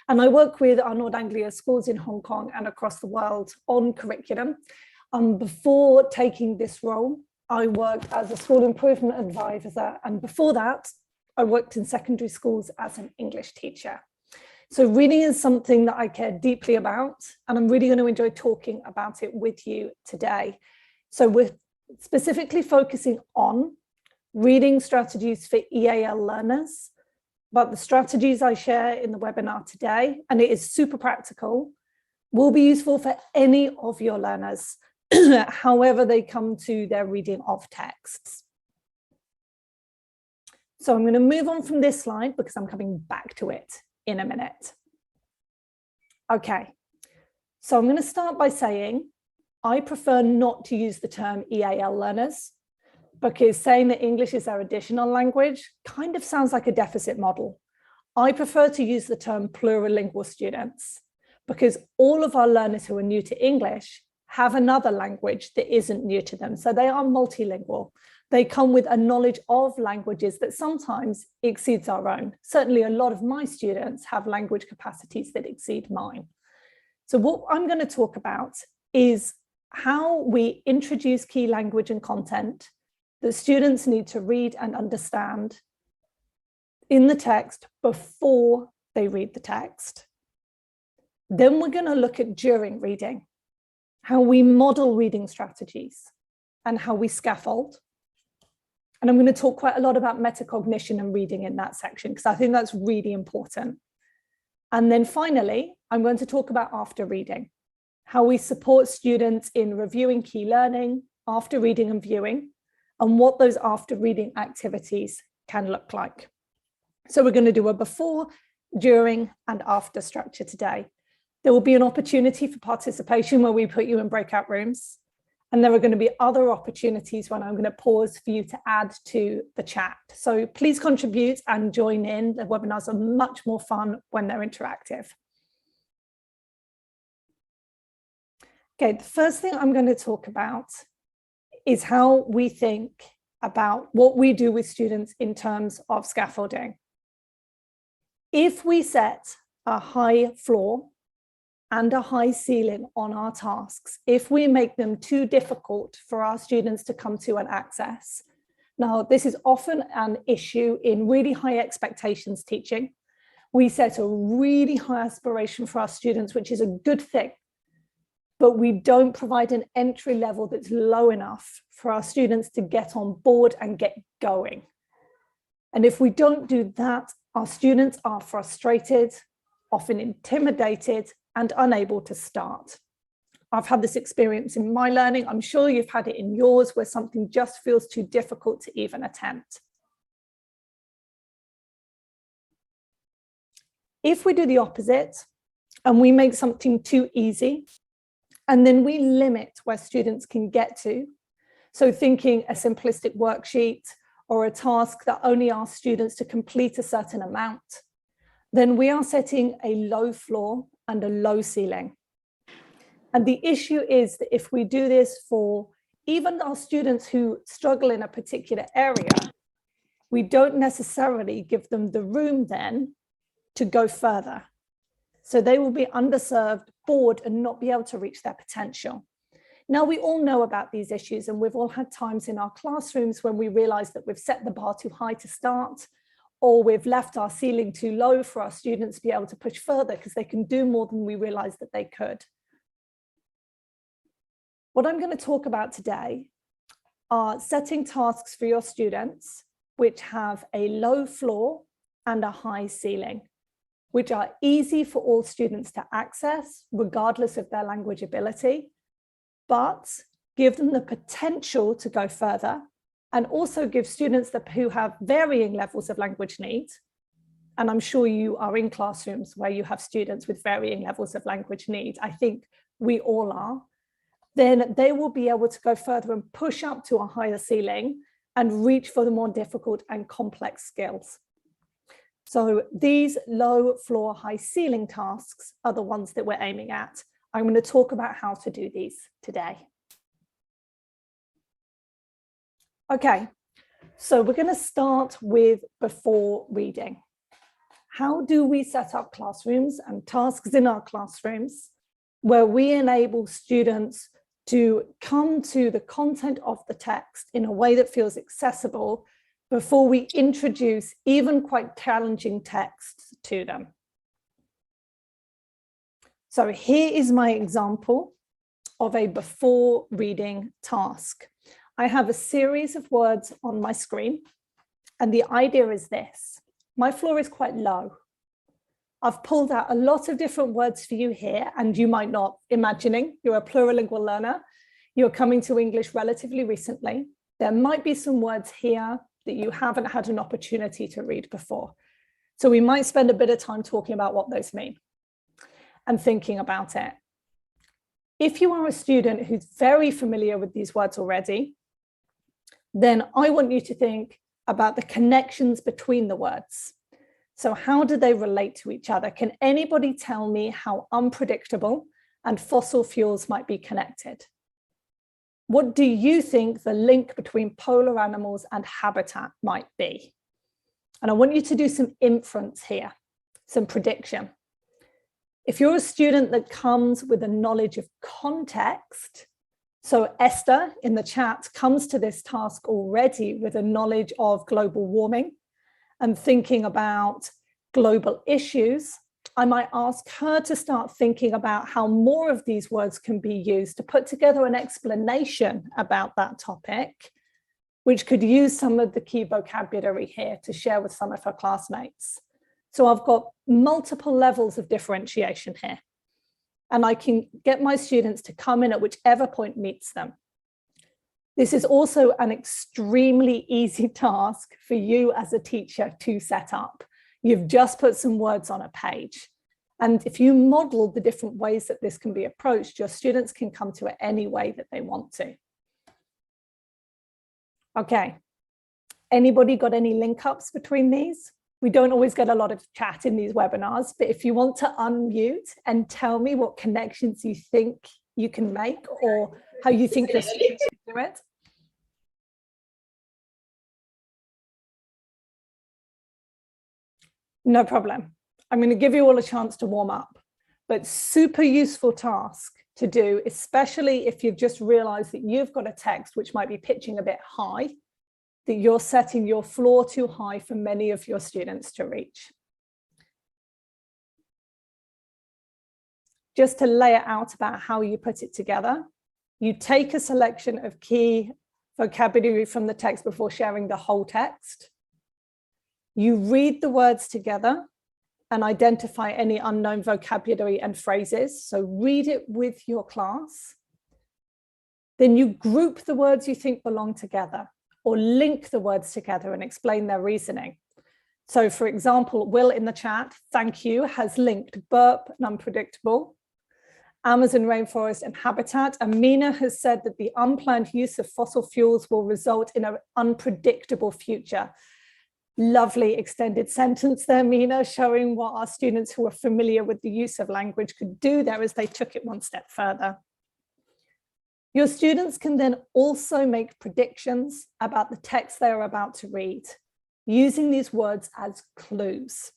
And I work with our Nord Anglia schools in Hong Kong and across the world on curriculum. Before taking this role, I worked as a school improvement advisor, and before that, I worked in secondary schools as an English teacher. So reading is something that I care deeply about, and I'm really going to enjoy talking about it with you today. So we're specifically focusing on reading strategies for EAL learners, but the strategies I share in the webinar today, and it is super practical, will be useful for any of your learners, however they come to their reading of texts. So I'm going to move on from this slide because I'm coming back to it in a minute. Okay, so I'm going to start by saying I prefer not to use the term EAL learners, because saying that English is our additional language kind of sounds like a deficit model. I prefer to use the term plurilingual students, because all of our learners who are new to English have another language that isn't new to them. So they are multilingual. They come with a knowledge of languages that sometimes exceeds our own. Certainly a lot of my students have language capacities that exceed mine. So what I'm going to talk about is how we introduce key language and content that students need to read and understand in the text before they read the text. Then we're going to look at during reading, how we model reading strategies and how we scaffold. And I'm going to talk quite a lot about metacognition and reading in that section, because I think that's really important. And then finally, I'm going to talk about after reading, how we support students in reviewing key learning, after reading and viewing, and what those after reading activities can look like. So we're going to do a before, during, and after structure today. There will be an opportunity for participation where we put you in breakout rooms. And there are going to be other opportunities when I'm going to pause for you to add to the chat. So please contribute and join in. The webinars are much more fun when they're interactive. Okay, the first thing I'm going to talk about is how we think about what we do with students in terms of scaffolding. If we set a high floor and a high ceiling on our tasks, if we make them too difficult for our students to come to and access. Now, this is often an issue in really high expectations teaching. We set a really high aspiration for our students, which is a good thing, but we don't provide an entry level that's low enough for our students to get on board and get going. And if we don't do that, our students are frustrated, often intimidated, and unable to start. I've had this experience in my learning. I'm sure you've had it in yours, where something just feels too difficult to even attempt. If we do the opposite and we make something too easy, and then we limit where students can get to, so thinking a simplistic worksheet or a task that only asks students to complete a certain amount, then we are setting a low floor and a low ceiling. And the issue is that if we do this for even our students who struggle in a particular area, we don't necessarily give them the room then to go further. So they will be underserved, bored, and not be able to reach their potential. Now, we all know about these issues, and we've all had times in our classrooms when we realize that we've set the bar too high to start, or we've left our ceiling too low for our students to be able to push further because they can do more than we realized that they could. What I'm going to talk about today are setting tasks for your students which have a low floor and a high ceiling, which are easy for all students to access, regardless of their language ability, but give them the potential to go further, and also give students who have varying levels of language needs, and I'm sure you are in classrooms where you have students with varying levels of language needs, I think we all are, then they will be able to go further and push up to a higher ceiling and reach for the more difficult and complex skills. So these low floor, high ceiling tasks are the ones that we're aiming at. I'm going to talk about how to do these today. Okay, so we're going to start with before reading. how do we set up classrooms and tasks in our classrooms where we enable students to come to the content of the text in a way that feels accessible before we introduce even quite challenging texts to them. So here is my example of a before reading task. I have a series of words on my screen, and the idea is this. My floor is quite low. I've pulled out a lot of different words for you here, and you might not imagining you're a plurilingual learner. You're coming to English relatively recently. There might be some words here that you haven't had an opportunity to read before. So we might spend a bit of time talking about what those mean and thinking about it. If you are a student who's very familiar with these words already, then I want you to think about the connections between the words. So how do they relate to each other? Can anybody tell me how unpredictable and fossil fuels might be connected? What do you think the link between polar animals and habitat might be? And I want you to do some inference here, some prediction. If you're a student that comes with a knowledge of context, so Esther in the chat comes to this task already with a knowledge of global warming and thinking about global issues, I might ask her to start thinking about how more of these words can be used to put together an explanation about that topic, which could use some of the key vocabulary here to share with some of her classmates. So I've got multiple levels of differentiation here, and I can get my students to come in at whichever point meets them. This is also an extremely easy task for you as a teacher to set up. You've just put some words on a page. And if you model the different ways that this can be approached, your students can come to it any way that they want to. Okay, anybody got any link ups between these? We don't always get a lot of chat in these webinars, but if you want to unmute and tell me what connections you think you can make or how you think your students can do it. No problem. I'm going to give you all a chance to warm up, but super useful task to do, especially if you've just realized that you've got a text which might be pitching a bit high, that you're setting your floor too high for many of your students to reach. Just to lay it out about how you put it together, you take a selection of key vocabulary from the text before sharing the whole text. You read the words together and identify any unknown vocabulary and phrases. So read it with your class. Then you group the words you think belong together or link the words together and explain their reasoning. So for example, Will in the chat, thank you, has linked burp and unpredictable, Amazon rainforest and habitat. Amina has said that the unplanned use of fossil fuels will result in an unpredictable future. Lovely extended sentence there, Mina, showing what our students who are familiar with the use of language could do there as they took it one step further. Your students can then also make predictions about the text they are about to read, using these words as clues.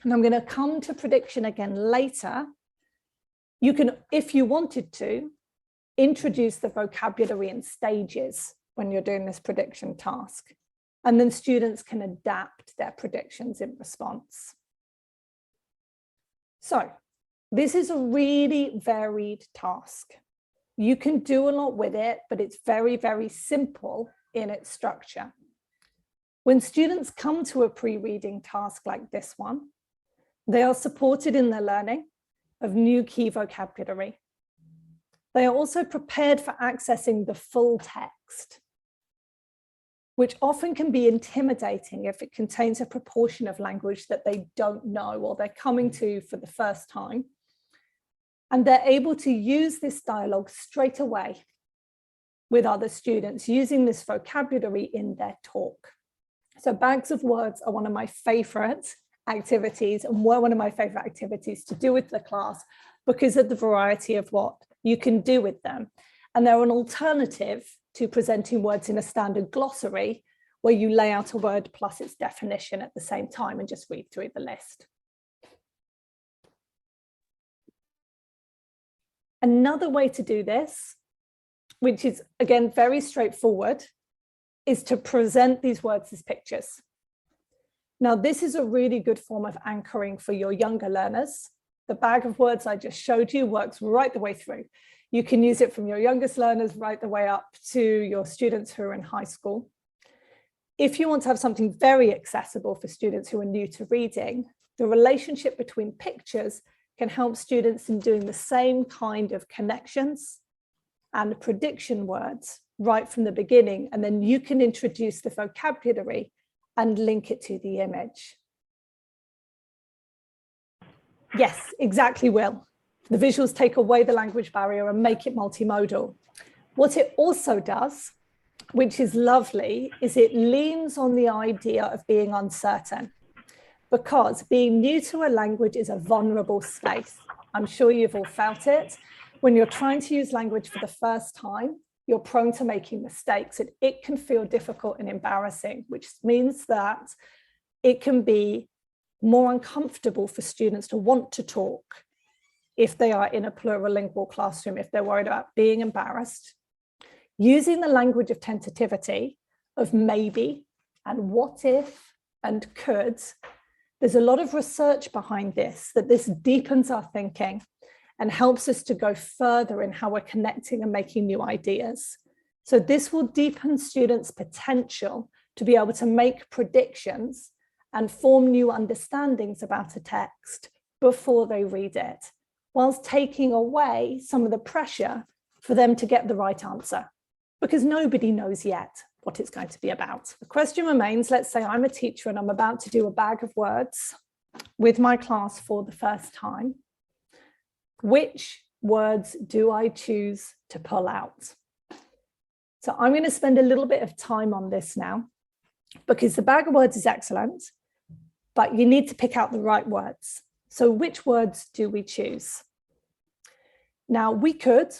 And I'm going to come to prediction again later. You can, if you wanted to, introduce the vocabulary in stages when you're doing this prediction task. And then students can adapt their predictions in response. So this is a really varied task. You can do a lot with it, but it's very, very simple in its structure. When students come to a pre-reading task like this one, they are supported in their learning of new key vocabulary. They are also prepared for accessing the full text, which often can be intimidating if it contains a proportion of language that they don't know or they're coming to for the first time. And they're able to use this dialogue straight away with other students using this vocabulary in their talk. So bags of words are one of my favorite activities and were one of my favorite activities to do with the class because of the variety of what you can do with them. And they're an alternative to presenting words in a standard glossary where you lay out a word plus its definition at the same time and just read through the list. Another way to do this, which is again very straightforward, is to present these words as pictures. Now, this is a really good form of anchoring for your younger learners. The bag of words I just showed you works right the way through. You can use it from your youngest learners right the way up to your students who are in high school. If you want to have something very accessible for students who are new to reading, the relationship between pictures can help students in doing the same kind of connections and prediction words right from the beginning, and then you can introduce the vocabulary and link it to the image. Yes, exactly, Will. The visuals take away the language barrier and make it multimodal. What it also does, which is lovely, is it leans on the idea of being uncertain, because being new to a language is a vulnerable space. I'm sure you've all felt it. When you're trying to use language for the first time, you're prone to making mistakes, and it can feel difficult and embarrassing, which means that it can be more uncomfortable for students to want to talk if they are in a plurilingual classroom, if they're worried about being embarrassed. Using the language of tentativity, of maybe and what if and could, there's a lot of research behind this, that this deepens our thinking and helps us to go further in how we're connecting and making new ideas. So this will deepen students' potential to be able to make predictions and form new understandings about a text before they read it, whilst taking away some of the pressure for them to get the right answer, because nobody knows yet what it's going to be about. The question remains, let's say I'm a teacher and I'm about to do a bag of words with my class for the first time. Which words do I choose to pull out? So I'm going to spend a little bit of time on this now, because the bag of words is excellent, but you need to pick out the right words. So which words do we choose? Now, we could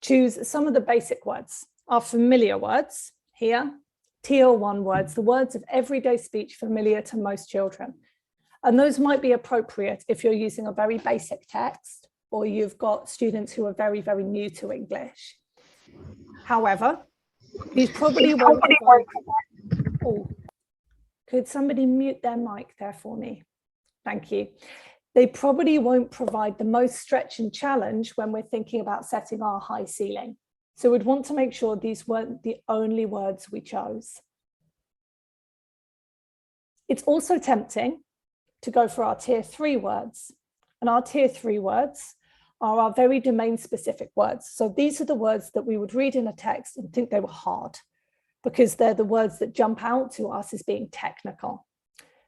choose some of the basic words, our familiar words here, tier 1 words, the words of everyday speech familiar to most children. And those might be appropriate if you're using a very basic text, or you've got students who are very, very new to English. However, these probably won't provide... Oh, could somebody mute their mic there for me? Thank you. They probably won't provide the most stretch and challenge when we're thinking about setting our high ceiling. So we'd want to make sure these weren't the only words we chose. It's also tempting to go for our tier 3 words. And our tier 3 words are our very domain specific words. So these are the words that we would read in a text and think they were hard, because they're the words that jump out to us as being technical.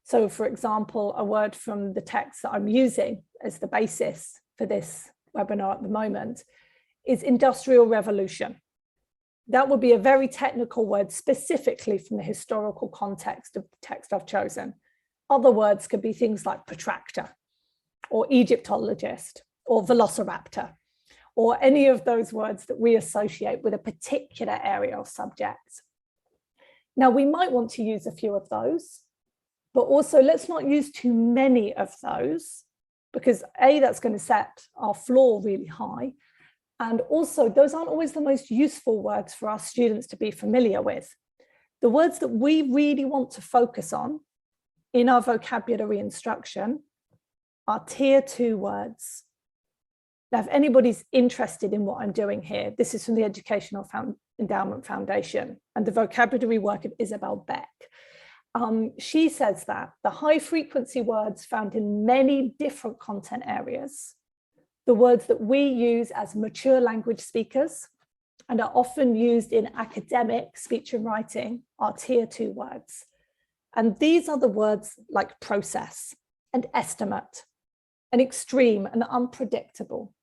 So for example, a word from the text that I'm using as the basis for this webinar at the moment is industrial revolution. That would be a very technical word specifically from the historical context of the text I've chosen. Other words could be things like protractor or Egyptologist or velociraptor, or any of those words that we associate with a particular area or subject. Now, we might want to use a few of those, but also let's not use too many of those, because A, that's going to set our floor really high. And also, those aren't always the most useful words for our students to be familiar with. The words that we really want to focus on in our vocabulary instruction are tier 2 words. Now, if anybody's interested in what I'm doing here, this is from the Educational Endowment Foundation and the vocabulary work of Isabel Beck. She says that the high frequency words found in many different content areas, the words that we use as mature language speakers and are often used in academic speech and writing, are tier 2 words. And these are the words like process and estimate and extreme and unpredictable.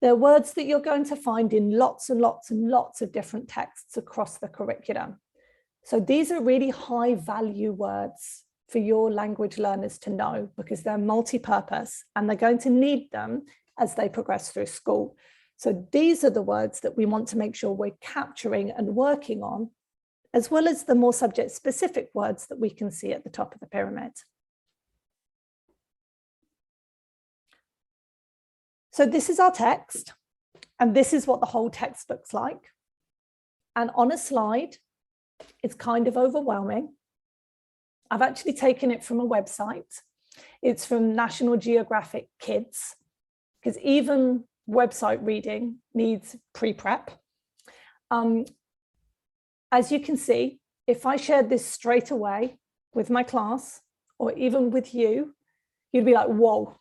They're words that you're going to find in lots and lots and lots of different texts across the curriculum. So these are really high value words for your language learners to know, because they're multi-purpose and they're going to need them as they progress through school. So these are the words that we want to make sure we're capturing and working on, as well as the more subject specific words that we can see at the top of the pyramid. So this is our text, and this is what the whole text looks like. And on a slide, it's kind of overwhelming. I've actually taken it from a website. It's from National Geographic Kids, because even website reading needs pre-prep. As you can see, if I shared this straight away with my class, or even with you, you'd be like, whoa,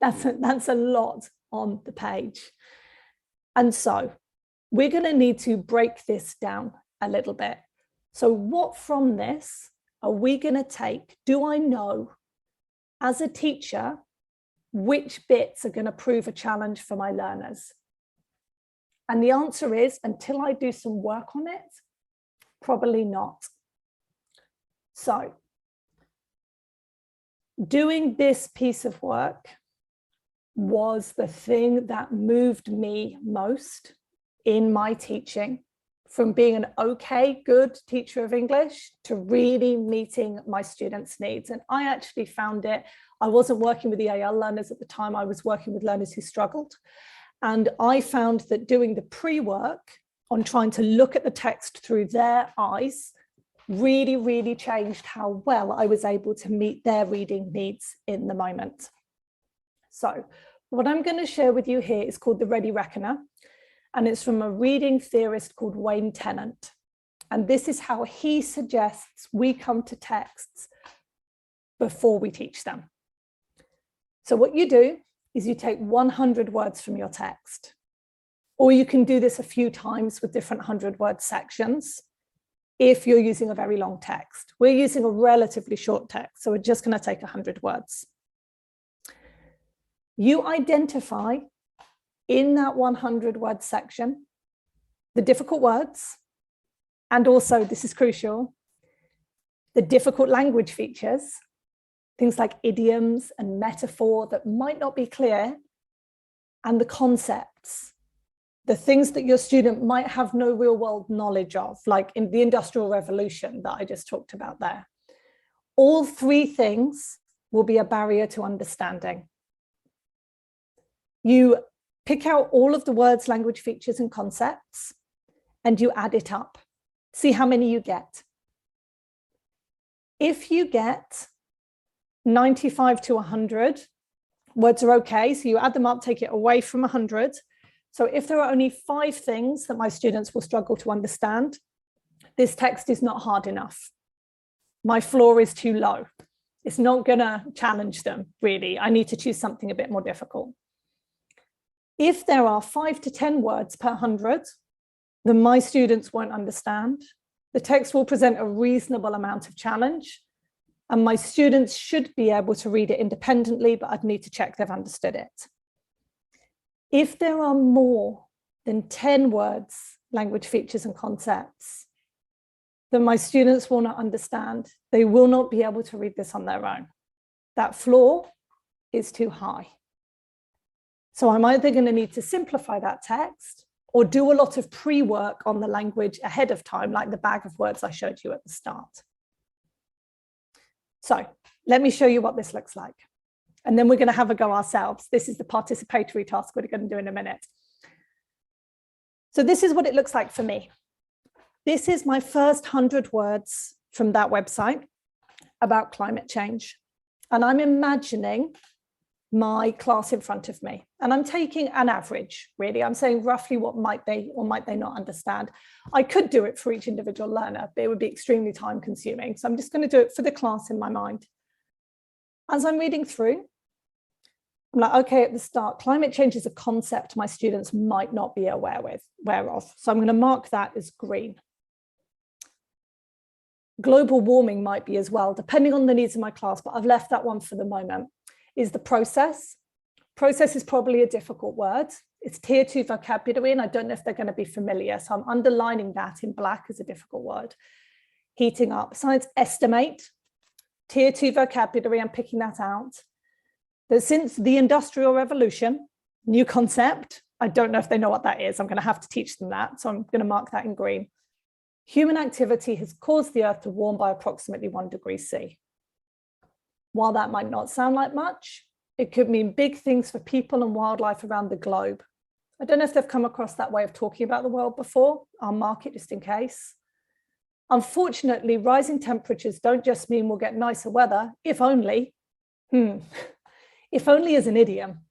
that's a lot on the page. And so we're going to need to break this down a little bit. So what from this are we going to take? Do I know as a teacher which bits are going to prove a challenge for my learners? And the answer is, until I do some work on it, probably not. So doing this piece of work was the thing that moved me most in my teaching, from being an okay, good teacher of English to really meeting my students' needs. And I actually found it, I wasn't working with EAL learners at the time, I was working with learners who struggled. And I found that doing the pre-work on trying to look at the text through their eyes really, really changed how well I was able to meet their reading needs in the moment. So what I'm going to share with you here is called the Ready Reckoner, and it's from a reading theorist called Wayne Tennant. And this is how he suggests we come to texts before we teach them. So what you do is you take 100 words from your text, or you can do this a few times with different 100-word sections if you're using a very long text. We're using a relatively short text, so we're just going to take 100 words. You identify in that 100-word section the difficult words, and also, this is crucial, the difficult language features, things like idioms and metaphor that might not be clear, and the concepts, the things that your student might have no real world knowledge of, like in the Industrial Revolution that I just talked about there. All three things will be a barrier to understanding. You pick out all of the words, language features, and concepts, and you add it up. See how many you get. If you get 95 to 100, words are okay. So you add them up, take it away from 100. So if there are only 5 things that my students will struggle to understand, this text is not hard enough. My floor is too low. It's not going to challenge them, really. I need to choose something a bit more difficult. If there are 5 to 10 words per 100, then my students won't understand. The text will present a reasonable amount of challenge, and my students should be able to read it independently, but I'd need to check they've understood it. If there are more than 10 words, language features, and concepts, then my students will not understand. They will not be able to read this on their own. That floor is too high. So I'm either going to need to simplify that text or do a lot of pre-work on the language ahead of time, like the bag of words I showed you at the start. So let me show you what this looks like. And then we're going to have a go ourselves. This is the participatory task we're going to do in a minute. So this is what it looks like for me. This is my first 100 words from that website about climate change. And I'm imagining my class in front of me. And I'm taking an average, really. I'm saying roughly what might they or might they not understand. I could do it for each individual learner, but it would be extremely time consuming. So I'm just going to do it for the class in my mind. As I'm reading through, I'm like, okay, at the start, climate change is a concept my students might not be aware of. So I'm going to mark that as green. Global warming might be as well, depending on the needs of my class, but I've left that one for the moment. Is the process. Process is probably a difficult word. It's tier 2 vocabulary, and I don't know if they're going to be familiar. So I'm underlining that in black as a difficult word. Heating up. Science estimate, tier 2 vocabulary, I'm picking that out. That since the Industrial Revolution, new concept, I don't know if they know what that is. I'm going to have to teach them that. So I'm going to mark that in green. Human activity has caused the Earth to warm by approximately 1 degree C. While that might not sound like much, It could mean big things for people and wildlife around the globe. I don't know if they've come across that way of talking about the world before. I'll mark it just in case. Unfortunately, rising temperatures don't just mean we'll get nicer weather, if only. If only is an idiom.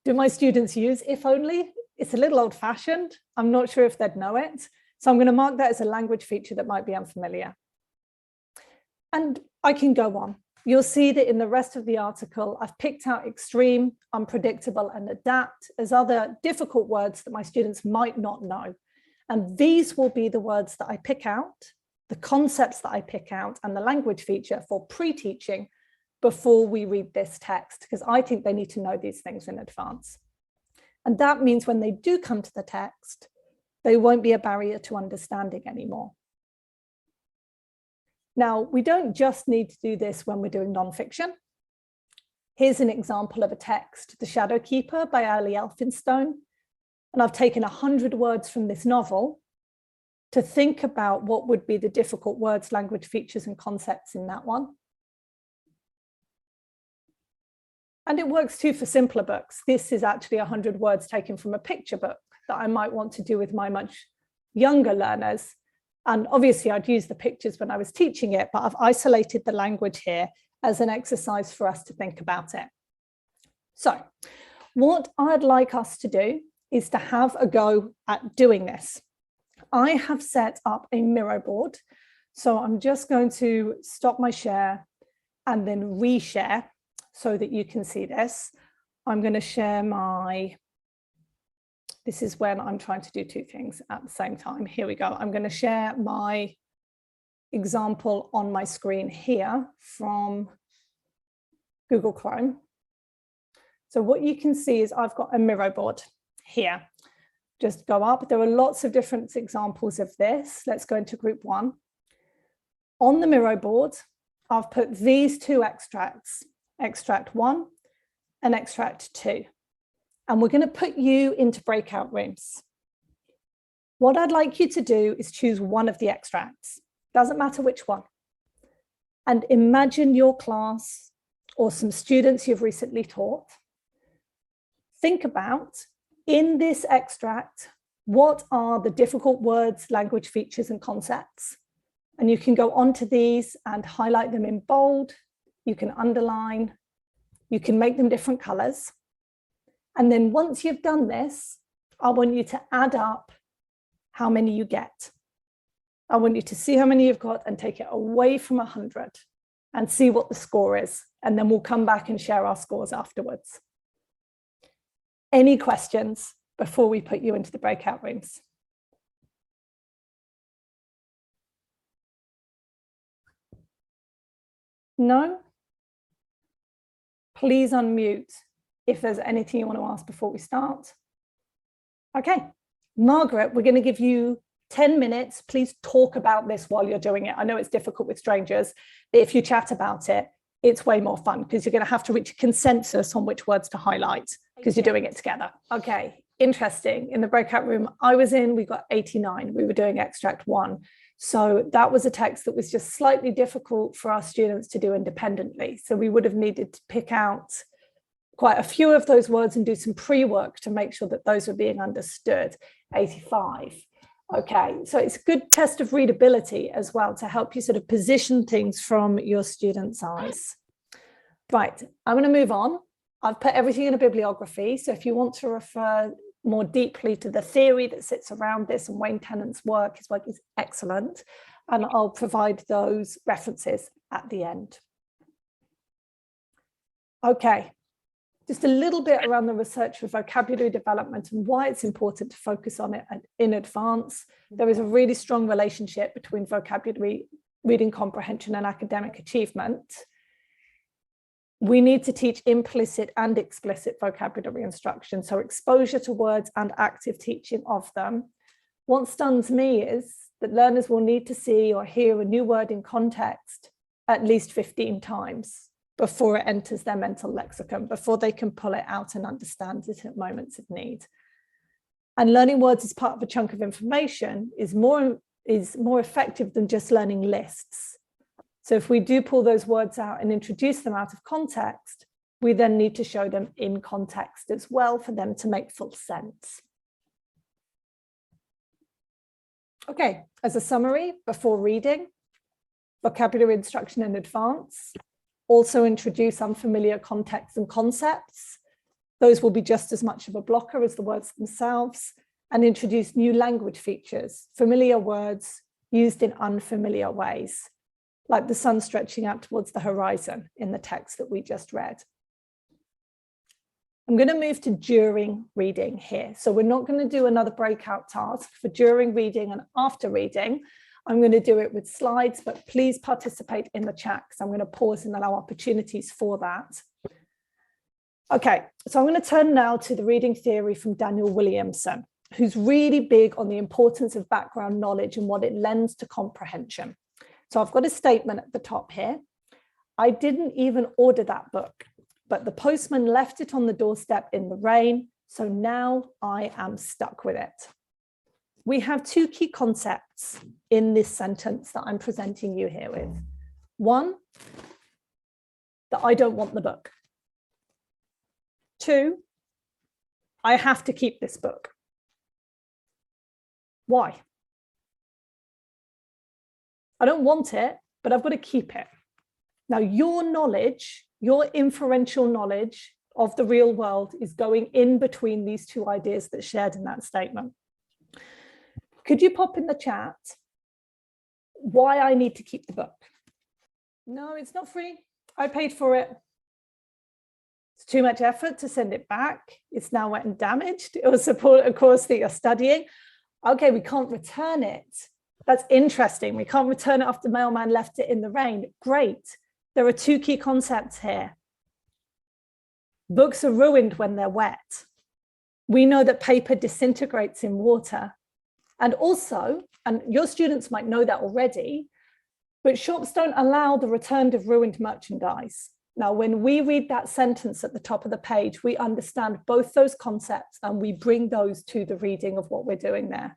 Do my students use if only? It's a little old-fashioned. I'm not sure if they'd know it. So I'm going to mark that as a language feature that might be unfamiliar. And I can go on. You'll see that in the rest of the article, I've picked out extreme, unpredictable, and adapt as other difficult words that my students might not know. And these will be the words that I pick out, the concepts that I pick out, and the language feature for pre-teaching before we read this text, because I think they need to know these things in advance. And that means when they do come to the text, they won't be a barrier to understanding anymore. Now, we don't just need to do this when we're doing nonfiction. Here's an example of a text, The Shadow Keeper by Elphinstone. And I've taken 100 words from this novel to think about what would be the difficult words, language features, and concepts in that one. And it works too for simpler books. This is actually 100 words taken from a picture book that I might want to do with my much younger learners. And obviously I'd use the pictures when I was teaching it, but I've isolated the language here as an exercise for us to think about it. So what I'd like us to do is to have a go at doing this. I have set up a Miro board. So I'm just going to stop my share and then reshare so that you can see this. I'm going to share this is when I'm trying to do two things at the same time. Here we go. I'm going to share my example on my screen here from Google Chrome. So what you can see is I've got a Miro board here. Just go up. There are lots of different examples of this. Let's go into group 1. On the Miro board, I've put these two extracts, extract 1 and extract 2. And we're going to put you into breakout rooms. What I'd like you to do is choose one of the extracts. Doesn't matter which one. And imagine your class or some students you've recently taught. Think about, in this extract, what are the difficult words, language features, and concepts? And you can go onto these and highlight them in bold. You can underline. You can make them different colors. And then once you've done this, I want you to add up how many you get. I want you to see how many you've got and take it away from 100 and see what the score is. And then we'll come back and share our scores afterwards. Any questions before we put you into the breakout rooms? No? Please unmute if there's anything you want to ask before we start. Okay, Margaret, we're going to give you 10 minutes. Please talk about this while you're doing it. I know it's difficult with strangers, but if you chat about it, it's way more fun because you're going to have to reach a consensus on which words to highlight because you're doing it together. Okay, interesting. In the breakout room I was in, we got 89. We were doing extract 1. So that was a text that was just slightly difficult for our students to do independently. So we would have needed to pick out quite a few of those words and do some pre-work to make sure that those were being understood. 85. Okay, so it's a good test of readability as well to help you sort of position things from your students' eyes. Right, I'm going to move on. I've put everything in a bibliography. So if you want to refer more deeply to the theory that sits around this, and Wayne Tennant's work, his work is excellent. And I'll provide those references at the end. Okay. Just a little bit around the research for vocabulary development and why it's important to focus on it in advance. There is a really strong relationship between vocabulary, reading comprehension, and academic achievement. We need to teach implicit and explicit vocabulary instruction, so exposure to words and active teaching of them. What stuns me is that learners will need to see or hear a new word in context at least 15 times before it enters their mental lexicon, before they can pull it out and understand it at moments of need. And learning words as part of a chunk of information is more effective than just learning lists. So if we do pull those words out and introduce them out of context, we then need to show them in context as well for them to make full sense. Okay, as a summary, before reading, vocabulary instruction in advance, also introduce unfamiliar contexts and concepts. Those will be just as much of a blocker as the words themselves, and introduce new language features, familiar words used in unfamiliar ways, like the sun stretching out towards the horizon in the text that we just read. I'm going to move to during reading here. So we're not going to do another breakout task for during reading and after reading. I'm going to do it with slides, but please participate in the chat because I'm going to pause and allow opportunities for that. Okay, so I'm going to turn now to the reading theory from Daniel Williamson, who's really big on the importance of background knowledge and what it lends to comprehension. So I've got a statement at the top here. I didn't even order that book, but the postman left it on the doorstep in the rain, so now I am stuck with it. We have two key concepts in this sentence that I'm presenting you here with. One, that I don't want the book. Two, I have to keep this book. Why? I don't want it, but I've got to keep it. Now, your knowledge, your inferential knowledge of the real world is going in between these two ideas that's shared in that statement. Could you pop in the chat why I need to keep the book? No, it's not free. I paid for it. It's too much effort to send it back. It's now wet and damaged. It will support a course that you're studying. Okay, we can't return it. That's interesting. We can't return it after the mailman left it in the rain. Great. There are two key concepts here. Books are ruined when they're wet. We know that paper disintegrates in water. And also, and your students might know that already, but shops don't allow the return of ruined merchandise. Now, when we read that sentence at the top of the page, we understand both those concepts and we bring those to the reading of what we're doing there,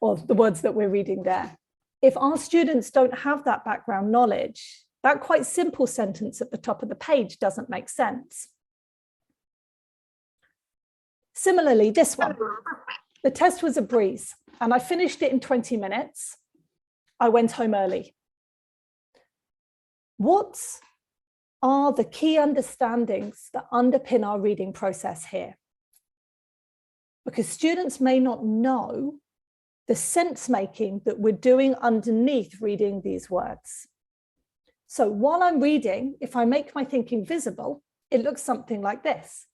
or the words that we're reading there. If our students don't have that background knowledge, that quite simple sentence at the top of the page doesn't make sense. Similarly, this one, the test was a breeze and I finished it in 20 minutes. I went home early. What are the key understandings that underpin our reading process here? Because students may not know the sense making that we're doing underneath reading these words. So while I'm reading, if I make my thinking visible, it looks something like this.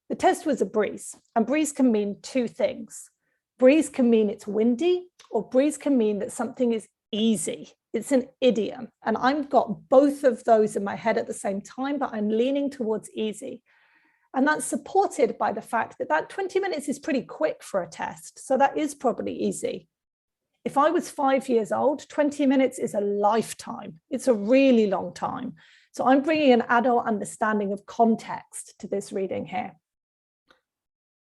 The test was a breeze, and breeze can mean two things. Breeze can mean it's windy, or breeze can mean that something is easy. It's an idiom, and I've got both of those in my head at the same time, but I'm leaning towards easy. And that's supported by the fact that that 20 minutes is pretty quick for a test, so that is probably easy. If I was 5 years old, 20 minutes is a lifetime. It's a really long time. So I'm bringing an adult understanding of context to this reading here.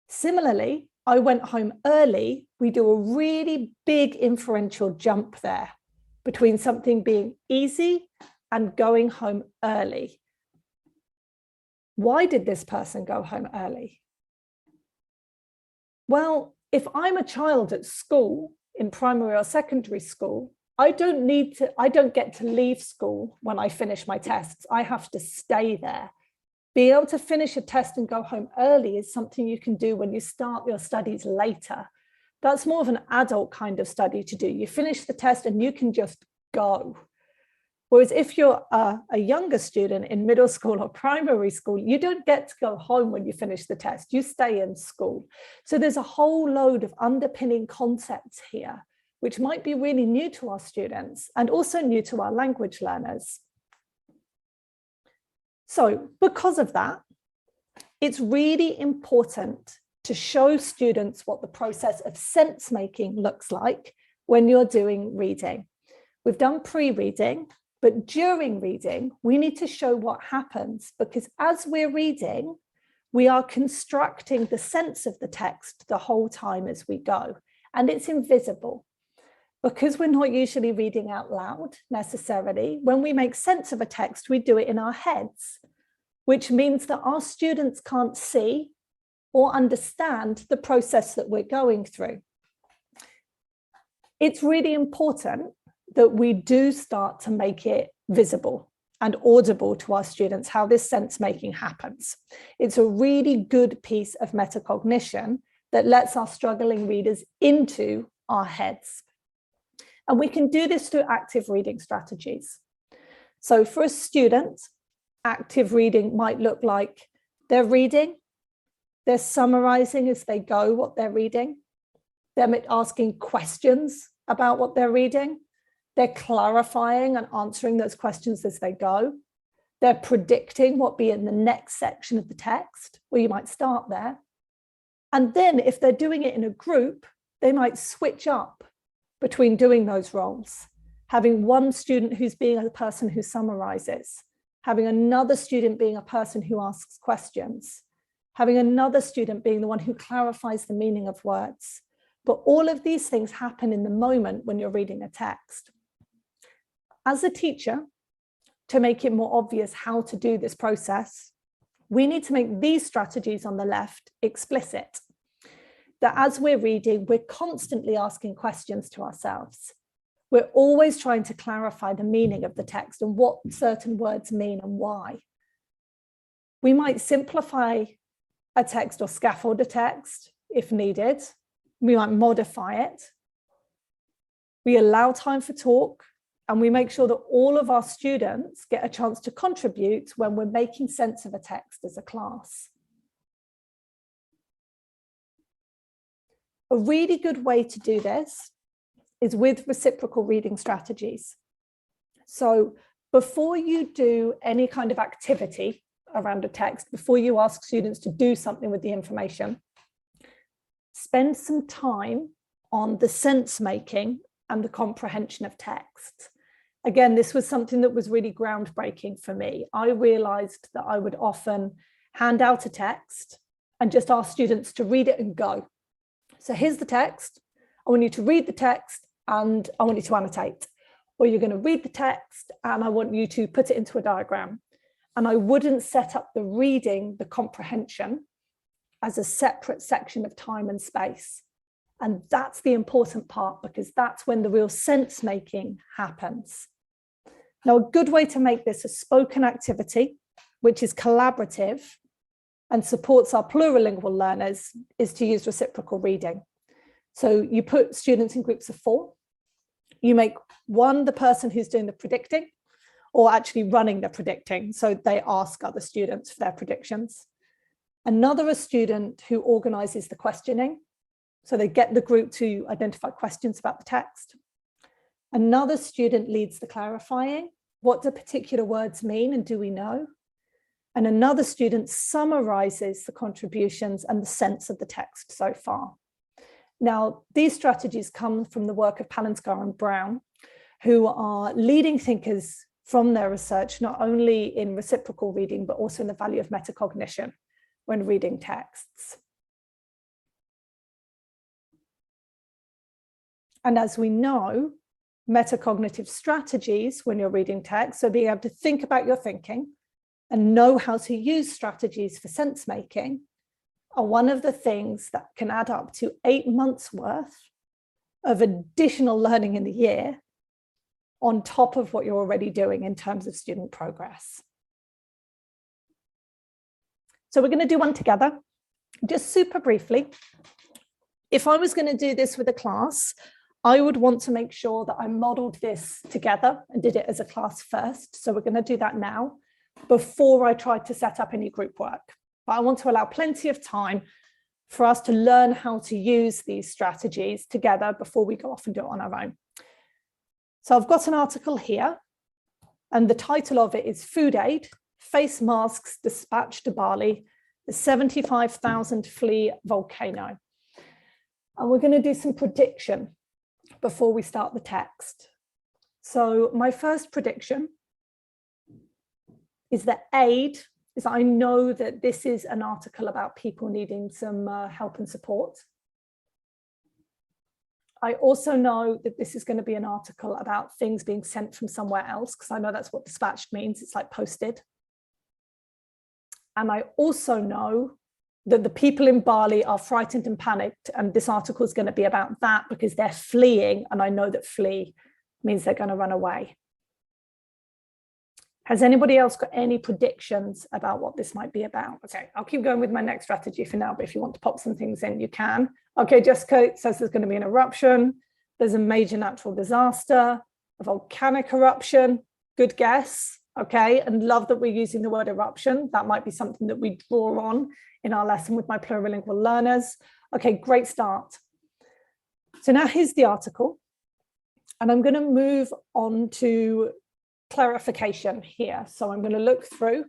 Similarly, I went home early. We do a really big inferential jump there between something being easy and going home early. Why did this person go home early? Well, if I'm a child at school, in primary or secondary school, I don't get to leave school when I finish my tests. I have to stay there. Being able to finish a test and go home early is something you can do when you start your studies later. That's more of an adult kind of study to do. You finish the test and you can just go. Whereas if you're a younger student in middle school or primary school, you don't get to go home when you finish the test. You stay in school. So there's a whole load of underpinning concepts here, which might be really new to our students and also new to our language learners. So because of that, it's really important to show students what the process of sense making looks like when you're doing reading. We've done pre-reading, but during reading, we need to show what happens, because as we're reading, we are constructing the sense of the text the whole time as we go, and it's invisible. Because we're not usually reading out loud necessarily, when we make sense of a text, we do it in our heads, which means that our students can't see or understand the process that we're going through. It's really important that we do start to make it visible and audible to our students how this sense making happens. It's a really good piece of metacognition that lets our struggling readers into our heads. And we can do this through active reading strategies. So for a student, active reading might look like they're reading, they're summarizing as they go what they're reading, they're asking questions about what they're reading, they're clarifying and answering those questions as they go, they're predicting what be in the next section of the text, where you might start there. And then if they're doing it in a group, they might switch up between doing those roles, having one student who's being a person who summarizes, having another student being a person who asks questions, having another student being the one who clarifies the meaning of words. But all of these things happen in the moment when you're reading a text. As a teacher, to make it more obvious how to do this process, we need to make these strategies on the left explicit. That as we're reading, we're constantly asking questions to ourselves. We're always trying to clarify the meaning of the text and what certain words mean and why. We might simplify a text or scaffold a text if needed. We might modify it. We allow time for talk, and we make sure that all of our students get a chance to contribute when we're making sense of a text as a class. A really good way to do this is with reciprocal reading strategies. So before you do any kind of activity around a text, before you ask students to do something with the information, spend some time on the sense making and the comprehension of text. Again, this was something that was really groundbreaking for me. I realized that I would often hand out a text and just ask students to read it and go. So here's the text. I want you to read the text and I want you to annotate. Or you're going to read the text and I want you to put it into a diagram. And I wouldn't set up the reading, the comprehension, as a separate section of time and space. And that's the important part, because that's when the real sense making happens. Now, a good way to make this a spoken activity, which is collaborative and supports our plurilingual learners, is to use reciprocal reading. So you put students in groups of 4. You make one the person who's doing the predicting, or actually running the predicting. So they ask other students for their predictions. Another a student who organizes the questioning. So they get the group to identify questions about the text. Another student leads the clarifying. What do particular words mean and do we know? And another student summarizes the contributions and the sense of the text so far. Now, these strategies come from the work of Palenskar and Brown, who are leading thinkers from their research, not only in reciprocal reading, but also in the value of metacognition when reading texts. And as we know, metacognitive strategies when you're reading text, so being able to think about your thinking and know how to use strategies for sense making, are one of the things that can add up to 8 months worth of additional learning in the year on top of what you're already doing in terms of student progress. So we're going to do one together, just super briefly. If I was going to do this with a class, I would want to make sure that I modeled this together and did it as a class first. So we're going to do that now before I try to set up any group work. But I want to allow plenty of time for us to learn how to use these strategies together before we go off and do it on our own. So I've got an article here, and the title of it is Food Aid, Face Masks Dispatched to Bali, the 75,000 Flea Volcano. And we're going to do some prediction before we start the text. So my first prediction is that aid is, I know that this is an article about people needing some help and support. I also know that this is going to be an article about things being sent from somewhere else, because I know that's what dispatched means. It's like posted. And I also know that the people in Bali are frightened and panicked, and this article is going to be about that because they're fleeing, and I know that flee means they're going to run away. Has anybody else got any predictions about what this might be about? Okay, I'll keep going with my next strategy for now, but if you want to pop some things in, you can. Okay, Jessica says there's going to be an eruption. There's a major natural disaster, a volcanic eruption. Good guess. Okay, and love that we're using the word eruption. That might be something that we draw on in our lesson with my plurilingual learners. Okay, great start. So now here's the article, and I'm going to move on to clarification here. So I'm going to look through,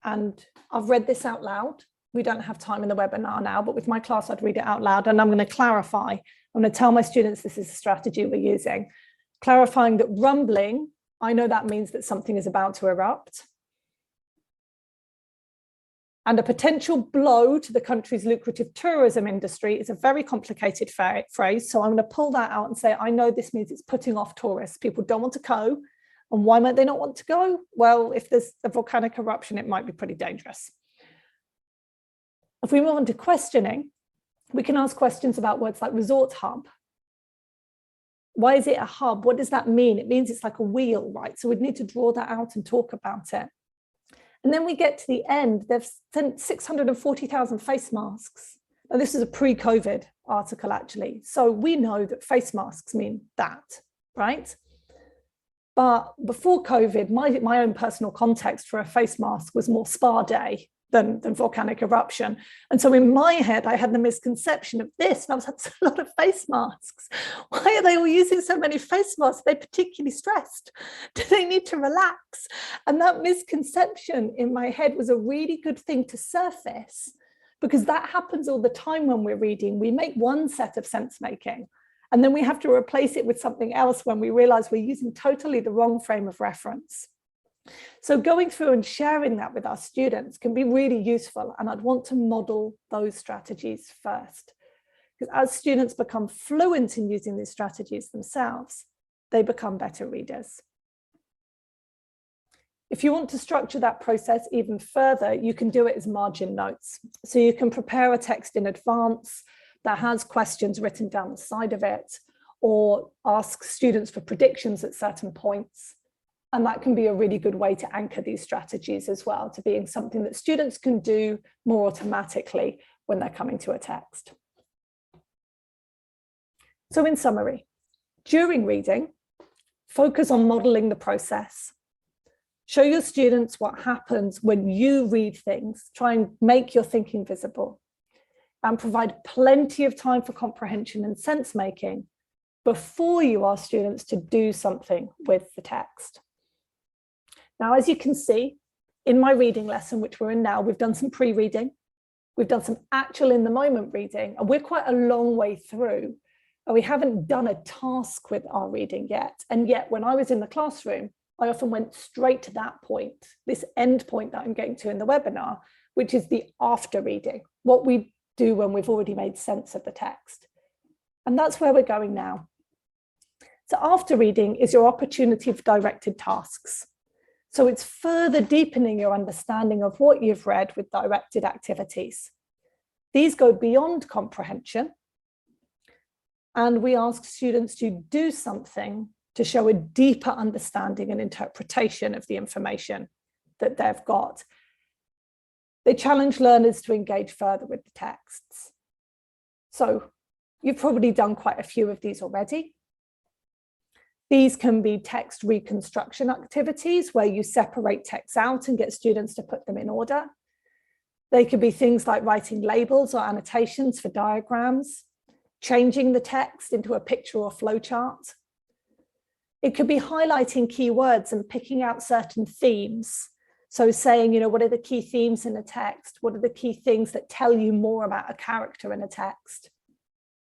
and I've read this out loud. We don't have time in the webinar now, but with my class, I'd read it out loud, and I'm going to clarify. I'm going to tell my students this is the strategy we're using. Clarifying that rumbling, I know that means that something is about to erupt. And a potential blow to the country's lucrative tourism industry is a very complicated phrase. So I'm going to pull that out and say, I know this means it's putting off tourists. People don't want to go. And why might they not want to go? Well, if there's a volcanic eruption, it might be pretty dangerous. If we move on to questioning, we can ask questions about words like resort hub. Why is it a hub? What does that mean? It means it's like a wheel, right? So we'd need to draw that out and talk about it. And then we get to the end, they've sent 640,000 face masks. Now, this is a pre-COVID article, actually. So we know that face masks mean that, right? But before COVID, my own personal context for a face mask was more spa day than volcanic eruption. And so in my head, I had the misconception of this, and I was like, a lot of face masks. Why are they all using so many face masks? Are they particularly stressed? Do they need to relax? And that misconception in my head was a really good thing to surface, because that happens all the time when we're reading. We make one set of sense making, and then we have to replace it with something else when we realize we're using totally the wrong frame of reference. So going through and sharing that with our students can be really useful, and I'd want to model those strategies first. Because as students become fluent in using these strategies themselves, they become better readers. If you want to structure that process even further, you can do it as margin notes. So you can prepare a text in advance that has questions written down the side of it, or ask students for predictions at certain points. And that can be a really good way to anchor these strategies as well, to being something that students can do more automatically when they're coming to a text. So in summary, during reading, focus on modeling the process. Show your students what happens when you read things. Try and make your thinking visible, and provide plenty of time for comprehension and sense making before you ask students to do something with the text. Now, as you can see, in my reading lesson, which we're in now, we've done some pre-reading, we've done some actual in the moment reading, and we're quite a long way through. And we haven't done a task with our reading yet. And yet, when I was in the classroom, I often went straight to that point, this end point that I'm getting to in the webinar, which is the after reading, what we do when we've already made sense of the text. And that's where we're going now. So after reading is your opportunity for directed tasks. So it's further deepening your understanding of what you've read with directed activities. These go beyond comprehension, and we ask students to do something to show a deeper understanding and interpretation of the information that they've got. They challenge learners to engage further with the texts. So you've probably done quite a few of these already. These can be text reconstruction activities where you separate texts out and get students to put them in order. They could be things like writing labels or annotations for diagrams, changing the text into a picture or flowchart. It could be highlighting keywords and picking out certain themes. So saying, what are the key themes in a text? What are the key things that tell you more about a character in a text?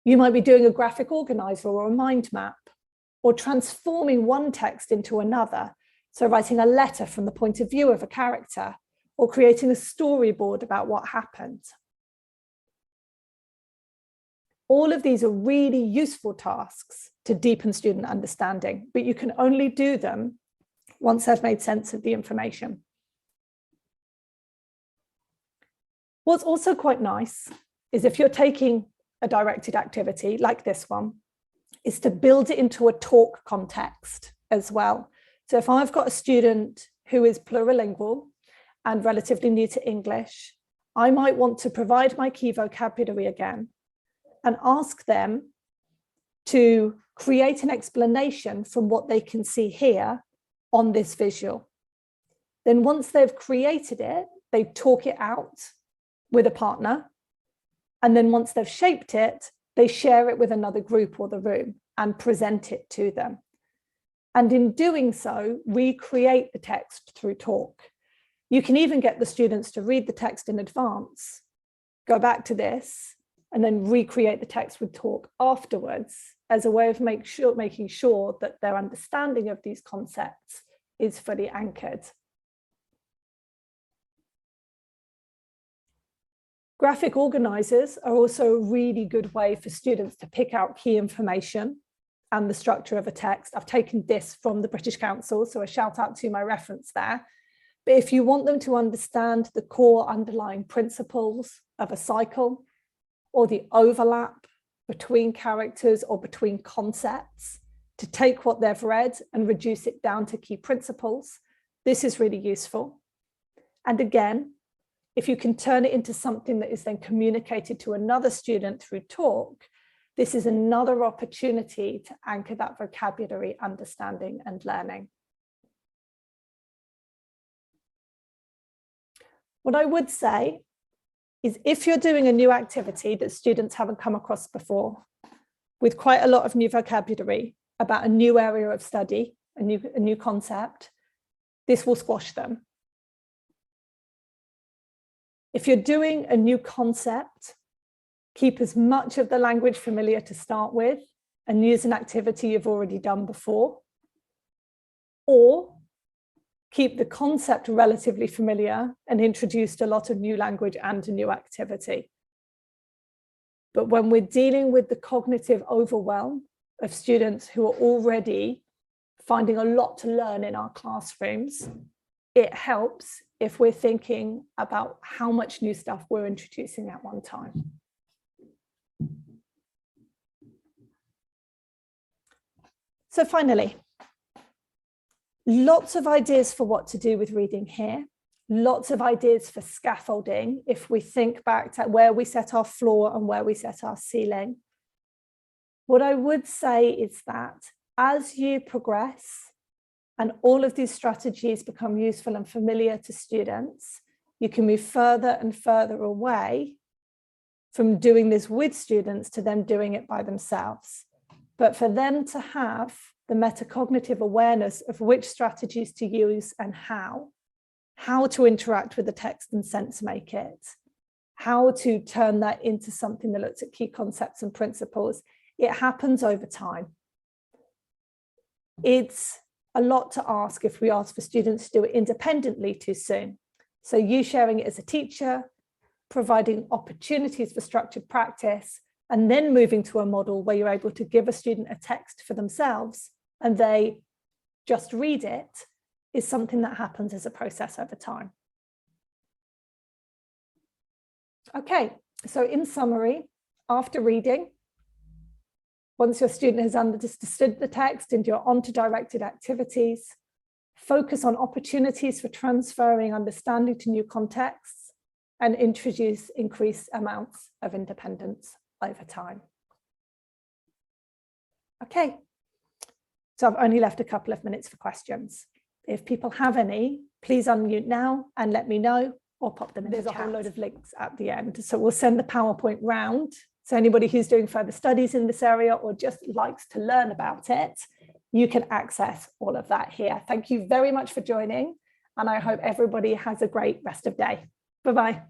You might be doing a graphic organizer or a mind map, or transforming one text into another. So writing a letter from the point of view of a character, or creating a storyboard about what happened. All of these are really useful tasks to deepen student understanding, but you can only do them once they've made sense of the information. What's also quite nice is if you're taking a directed activity like this one, is to build it into a talk context as well. So if I've got a student who is plurilingual and relatively new to English, I might want to provide my key vocabulary again and ask them to create an explanation from what they can see here on this visual. Then once they've created it, they talk it out with a partner. And then once they've shaped it, they share it with another group or the room and present it to them. And in doing so, recreate the text through talk. You can even get the students to read the text in advance, go back to this, and then recreate the text with talk afterwards as a way of making sure that their understanding of these concepts is fully anchored. Graphic organisers are also a really good way for students to pick out key information and the structure of a text. I've taken this from the British Council, so a shout out to my reference there. But if you want them to understand the core underlying principles of a cycle, or the overlap between characters or between concepts, to take what they've read and reduce it down to key principles, this is really useful. And again, if you can turn it into something that is then communicated to another student through talk, this is another opportunity to anchor that vocabulary, understanding, and learning. What I would say is if you're doing a new activity that students haven't come across before, with quite a lot of new vocabulary about a new area of study, a new concept, this will squash them. If you're doing a new concept, keep as much of the language familiar to start with and use an activity you've already done before, or keep the concept relatively familiar and introduced a lot of new language and a new activity. But when we're dealing with the cognitive overwhelm of students who are already finding a lot to learn in our classrooms, it helps if we're thinking about how much new stuff we're introducing at one time. So finally, lots of ideas for what to do with reading here. Lots of ideas for scaffolding if we think back to where we set our floor and where we set our ceiling. What I would say is that as you progress and all of these strategies become useful and familiar to students, you can move further and further away from doing this with students to them doing it by themselves. But for them to have the metacognitive awareness of which strategies to use and how to interact with the text and sense make it, how to turn that into something that looks at key concepts and principles, it happens over time. It's a lot to ask if we ask for students to do it independently too soon. So you sharing it as a teacher, providing opportunities for structured practice, and then moving to a model where you're able to give a student a text for themselves and they just read it, is something that happens as a process over time. Okay, so in summary, after reading, once your student has understood the text and you're on to directed activities, focus on opportunities for transferring understanding to new contexts and introduce increased amounts of independence over time. Okay, so I've only left a couple of minutes for questions. If people have any, please unmute now and let me know, or pop them in the chat. There's a whole load of links at the end. So we'll send the PowerPoint round. So anybody who's doing further studies in this area or just likes to learn about it, you can access all of that here. Thank you very much for joining, and I hope everybody has a great rest of day. Bye-bye.